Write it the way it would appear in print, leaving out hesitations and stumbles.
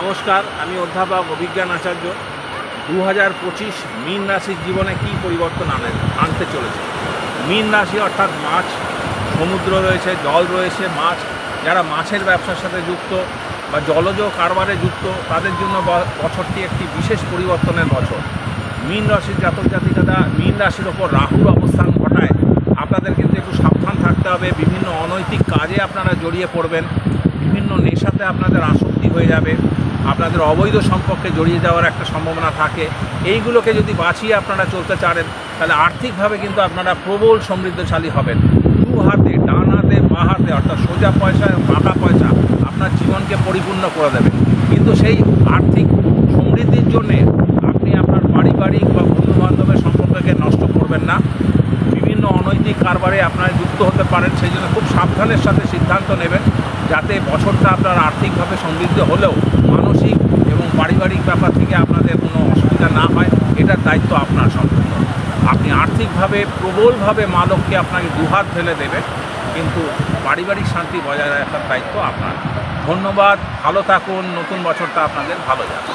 নমস্কার, আমি অধ্যাপক অভিজ্ঞান আচার্য। 2025 মীন রাশির জীবনে কী পরিবর্তন আনতে চলেছে। মীন রাশি অর্থাৎ মাছ, সমুদ্র রয়েছে, জল রয়েছে, মাছ, যারা মাছের ব্যবসার সাথে যুক্ত বা জলজ কারবারে যুক্ত তাদের জন্য বছরটি একটি বিশেষ পরিবর্তনের বছর। মীন রাশির জাতক জাতিকারা মীন রাশির ওপর রাহুর অবস্থান ঘটায় আপনাদের কিন্তু একটু সাবধান থাকতে হবে। বিভিন্ন অনৈতিক কাজে আপনারা জড়িয়ে পড়বেন, বিভিন্ন নেশাতে আপনাদের আসক্তি হয়ে যাবে, আপনাদের অবৈধ সম্পর্কে জড়িয়ে যাওয়ার একটা সম্ভাবনা থাকে। এইগুলোকে যদি বাঁচিয়ে আপনারা চলতে চান তাহলে আর্থিকভাবে কিন্তু আপনারা প্রবল সমৃদ্ধশালী হবেন। দু হাতে, ডান হাতে, বাঁ হাতে, অর্থাৎ সোজা পয়সা এবং বাঁকা পয়সা আপনার জীবনকে পরিপূর্ণ করে দেবে। কিন্তু সেই আর্থিক সমৃদ্ধির জন্যে আপনি আপনার পারিবারিক বা বন্ধুবান্ধবের সম্পর্ককে নষ্ট করবেন না। বিভিন্ন অনৈতিক কারবারে আপনারা যুক্ত হতে পারেন, সেই জন্য খুব সাবধানের সাথে সিদ্ধান্ত নেবেন যাতে বছরটা আপনার আর্থিকভাবে সমৃদ্ধ হলেও মানসিক এবং পারিবারিক ব্যাপার থেকে আপনাদের কোনো অসুবিধা না হয়। এটার দায়িত্ব আপনার সম্পূর্ণ। আপনি আর্থিকভাবে প্রবলভাবে মালককে আপনাকে দুহাত ফেলে দেবে, কিন্তু পারিবারিক শান্তি বজায় রাখার দায়িত্ব আপনার। ধন্যবাদ, ভালো থাকুন, নতুন বছরটা আপনাদের ভালো যাবে।